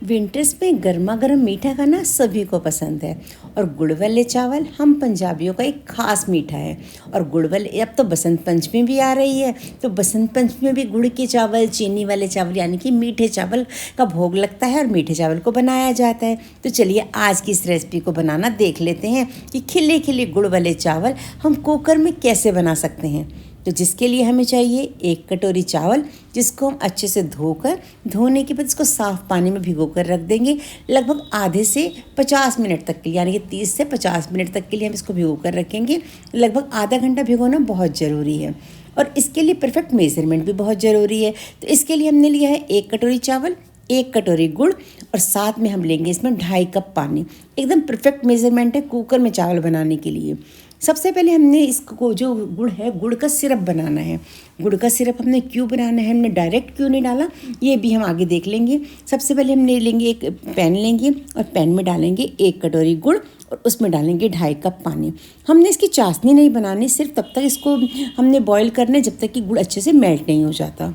Winters में गर्मा गर्म मीठा खाना सभी को पसंद है। और गुड़ वाले चावल हम पंजाबियों का एक खास मीठा है। और गुड़ वाले, अब तो बसंत पंचमी भी आ रही है, तो बसंत पंचमी में भी गुड़ के चावल, चीनी वाले चावल यानी कि मीठे चावल का भोग लगता है और मीठे चावल को बनाया जाता है। तो चलिए आज की इस रेसिपी को बनाना देख लेते हैं कि खिले खिले गुड़ वाले चावल हम कुकर में कैसे बना सकते हैं। तो जिसके लिए हमें चाहिए 1 कटोरी चावल, जिसको हम अच्छे से धोने के बाद इसको साफ़ पानी में भिगो कर रख देंगे लगभग आधे से 50 मिनट तक के लिए, यानी कि 30 से 50 मिनट तक के लिए हम इसको भिगो कर रखेंगे। लगभग आधा घंटा भिगोना बहुत ज़रूरी है और इसके लिए परफेक्ट मेज़रमेंट भी बहुत ज़रूरी है। तो इसके लिए हमने लिया है 1 कटोरी चावल, 1 कटोरी गुड़ और साथ में हम लेंगे इसमें 2.5 कप पानी। एकदम परफेक्ट मेज़रमेंट है कुकर में चावल बनाने के लिए। सबसे पहले हमने इसको, जो गुड़ है, गुड़ का सिरप बनाना है। गुड़ का सिरप हमने क्यों बनाना है, हमने डायरेक्ट क्यों नहीं डाला, ये भी हम आगे देख लेंगे। सबसे पहले हमने लेंगे एक पैन लेंगे और पैन में डालेंगे 1 कटोरी गुड़ और उसमें डालेंगे 2.5 कप पानी। हमने इसकी चाशनी नहीं बनानी, सिर्फ तब तक इसको हमने बॉईल करना है जब तक कि गुड़ अच्छे से मेल्ट नहीं हो जाता।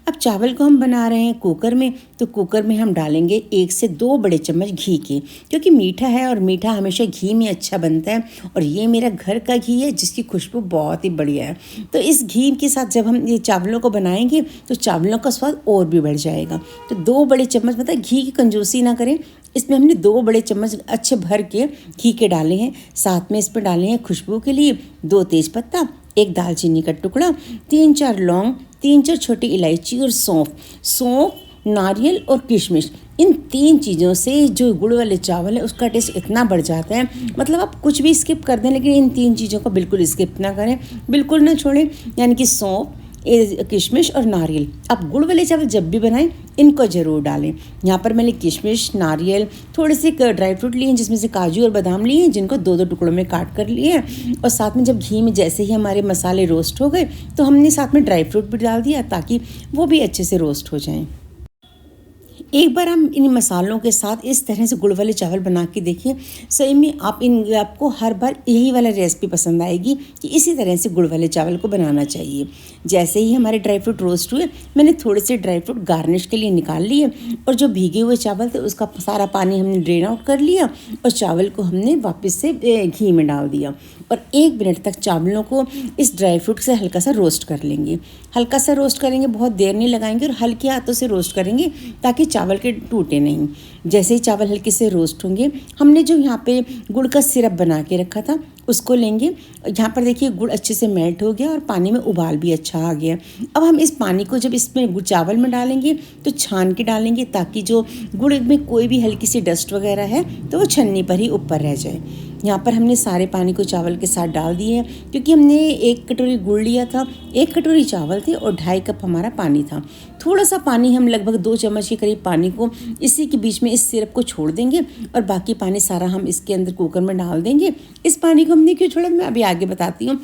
अब चावल को हम बना रहे हैं कुकर में, तो कुकर में हम डालेंगे 1 से 2 बड़े चम्मच घी के, क्योंकि मीठा है और मीठा हमेशा घी में अच्छा बनता है। और ये मेरा घर का घी है जिसकी खुशबू बहुत ही बढ़िया है। तो इस घी के साथ जब हम ये चावलों को बनाएंगे तो चावलों का स्वाद और भी बढ़ जाएगा। तो 2 बड़े चम्मच, मतलब घी की कंजूसी ना करें, इसमें हमने 2 बड़े चम्मच अच्छे भर के घी के डाले हैं। साथ में इसमें डाले हैं खुशबू के लिए 2 तेज़पत्ता, 1 दालचीनी का टुकड़ा, 3-4 लौंग, 3-4 छोटी इलायची और सौंफ, नारियल और किशमिश। इन 3 चीज़ों से जो गुड़ वाले चावल है उसका टेस्ट इतना बढ़ जाता है, मतलब आप कुछ भी स्किप कर दें लेकिन इन 3 चीज़ों को बिल्कुल स्किप ना करें, बिल्कुल ना छोड़ें, यानी कि सौंफ, किशमिश और नारियल। अब गुड़ वाले चावल जब भी बनाएं इनको ज़रूर डालें। यहाँ पर मैंने किशमिश, नारियल, थोड़े से ड्राई फ्रूट लिए हैं जिसमें से काजू और बादाम लिए हैं, जिनको 2-2 टुकड़ों में काट कर लिए हैं। और साथ में जब घी में जैसे ही हमारे मसाले रोस्ट हो गए तो हमने साथ में ड्राई फ्रूट भी डाल दिया ताकि वो भी अच्छे से रोस्ट हो जाएँ। एक बार हम इन मसालों के साथ इस तरह से गुड़ वाले चावल बना के देखिए, सही में आपको हर बार यही वाला रेसिपी पसंद आएगी कि इसी तरह से गुड़ वाले चावल को बनाना चाहिए। जैसे ही हमारे ड्राई फ्रूट रोस्ट हुए, मैंने थोड़े से ड्राई फ्रूट गार्निश के लिए निकाल लिए और जो भीगे हुए चावल थे उसका सारा पानी हमने ड्रेन आउट कर लिया और चावल को हमने वापस से घी में डाल दिया और 1 मिनट तक चावलों को इस ड्राई फ्रूट से हल्का सा रोस्ट कर लेंगे। हल्का सा रोस्ट करेंगे, बहुत देर नहीं लगाएंगे और हल्के हाथों से रोस्ट करेंगे ताकि चावल के टूटे नहीं। जैसे ही चावल हल्के से रोस्ट होंगे, हमने जो यहाँ पे गुड़ का सिरप बना के रखा था उसको लेंगे। यहाँ पर देखिए गुड़ अच्छे से मेल्ट हो गया और पानी में उबाल भी अच्छा आ गया। अब हम इस पानी को जब इसमें गुड़ चावल में डालेंगे तो छान के डालेंगे ताकि जो गुड़ में कोई भी हल्की सी डस्ट वगैरह है तो वो छन्नी पर ही ऊपर रह जाए। यहाँ पर हमने सारे पानी को चावल के साथ डाल दिए हैं, क्योंकि हमने 1 कटोरी गुड़ लिया था, 1 कटोरी चावल थे और 2.5 कप हमारा पानी था। थोड़ा सा पानी, हम लगभग 2 चम्मच के करीब पानी को इसी के बीच में इस सिरप को छोड़ देंगे और बाकी पानी सारा हम इसके अंदर कुकर में डाल देंगे। इस पानी को हमने क्यों छोड़ा मैं अभी आगे बताती हूँ।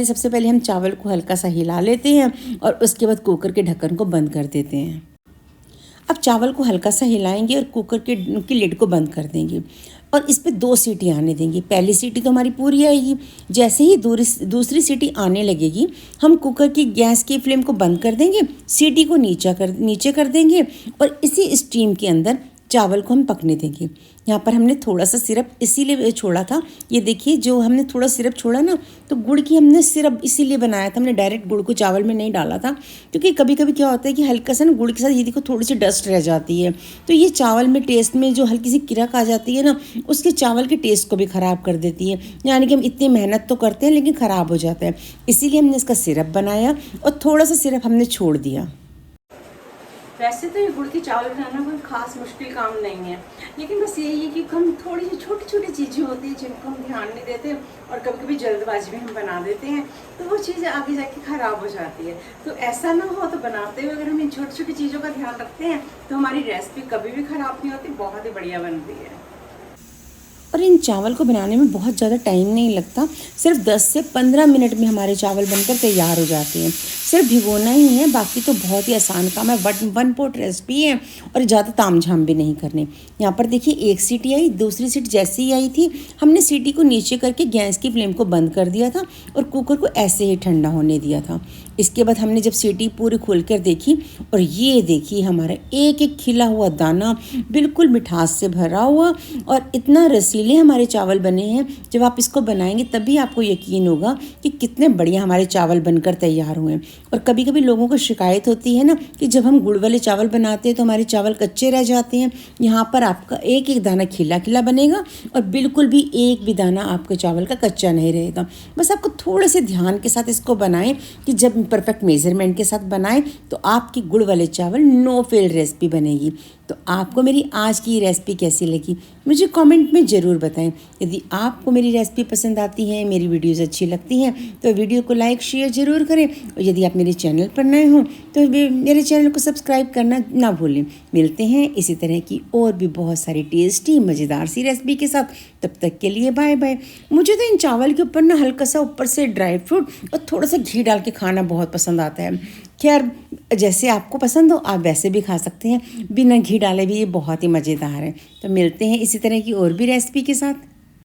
सबसे पहले हम चावल को हल्का सा हिला लेते हैं और उसके बाद कुकर के ढक्कन को बंद कर देते हैं। अब चावल को हल्का सा हिलाएंगे और कुकर की लिड को बंद कर देंगे और इस पे 2 सीटी आने देंगे। पहली सीटी तो हमारी पूरी आएगी। जैसे ही दूसरी सीटी आने लगेगी, हम कुकर की गैस की फ्लेम को बंद कर देंगे, सीटी को नीचे कर देंगे और इसी स्टीम के अंदर चावल को हम पकने देंगे। यहाँ पर हमने थोड़ा सा सिरप इसीलिए छोड़ा था, ये देखिए जो हमने थोड़ा सिरप छोड़ा ना, तो गुड़ की हमने सिरप इसीलिए बनाया था, हमने डायरेक्ट गुड़ को चावल में नहीं डाला था, क्योंकि कभी कभी क्या होता है कि हल्का सा ना गुड़ के साथ ये देखो थोड़ी सी डस्ट रह जाती है, तो ये चावल में टेस्ट में जो हल्की सी किरक आ जाती है ना, उसके चावल के टेस्ट को भी ख़राब कर देती है। यानी कि हम इतनी मेहनत तो करते हैं लेकिन ख़राब हो जाता है, इसीलिए हमने इसका सिरप बनाया और थोड़ा सा सिरप हमने छोड़ दिया। वैसे तो ये गुड़ के चावल बनाना कोई खास मुश्किल काम नहीं है, लेकिन बस यही है कि हम थोड़ी सी छोटी छोटी चीज़ें होती हैं जिनको हम ध्यान नहीं देते और कभी कभी जल्दबाजी में हम बना देते हैं, तो वो चीज़ें आगे जाके ख़राब हो जाती है। तो ऐसा ना हो, तो बनाते हुए अगर हम इन छोटी छोटी चीज़ों का ध्यान रखते हैं तो हमारी रेसिपी कभी भी ख़राब नहीं होती, बहुत ही बढ़िया बनती है। और इन चावल को बनाने में बहुत ज़्यादा टाइम नहीं लगता, सिर्फ 10 से 15 मिनट में हमारे चावल बनकर तैयार हो जाते हैं। सिर्फ भिगोना ही है, बाकी तो बहुत ही आसान काम है, वन पोट रेसिपी है और ज़्यादा तामझाम भी नहीं करने। यहाँ पर देखिए एक सीटी आई, दूसरी सीटी जैसे ही आई थी हमने सीटी को नीचे करके गैस की फ्लेम को बंद कर दिया था और कुकर को ऐसे ही ठंडा होने दिया था। इसके बाद हमने जब सीटी पूरी खोल कर देखी और ये देखिए हमारा एक एक खिला हुआ दाना बिल्कुल मिठास से भरा हुआ और इतना रसीले हमारे चावल बने हैं। जब आप इसको बनाएंगे तभी आपको यकीन होगा कि कितने बढ़िया हमारे चावल बनकर तैयार हुए हैं। और कभी कभी लोगों को शिकायत होती है ना कि जब हम गुड़ वाले चावल बनाते हैं तो हमारे चावल कच्चे रह जाते हैं। यहाँ पर आपका एक एक दाना खिला खिला बनेगा और बिल्कुल भी एक भी दाना आपके चावल का कच्चा नहीं रहेगा। बस आपको थोड़े से ध्यान के साथ इसको बनाएं कि जब परफेक्ट मेजरमेंट के साथ बनाएं तो आपकी गुड़ वाले चावल नो फेल रेसिपी बनेगी। तो आपको मेरी आज की रेसिपी कैसी लगी मुझे कमेंट में ज़रूर बताएं। यदि आपको मेरी रेसिपी पसंद आती है, मेरी वीडियोस अच्छी लगती हैं तो वीडियो को लाइक शेयर ज़रूर करें और यदि आप मेरे चैनल पर नए हों तो मेरे चैनल को सब्सक्राइब करना ना भूलें। मिलते हैं इसी तरह की और भी बहुत सारी टेस्टी मज़ेदार सी रेसिपी के साथ। तब तक के लिए बाय बाय। मुझे तो इन चावल के ऊपर ना हल्का सा ऊपर से ड्राई फ्रूट और थोड़ा सा घी डाल के खाना बहुत पसंद आता है। खैर जैसे आपको पसंद हो आप वैसे भी खा सकते हैं, बिना घी डाले भी ये बहुत ही मज़ेदार है। तो मिलते हैं इसी तरह की और भी रेसिपी के साथ।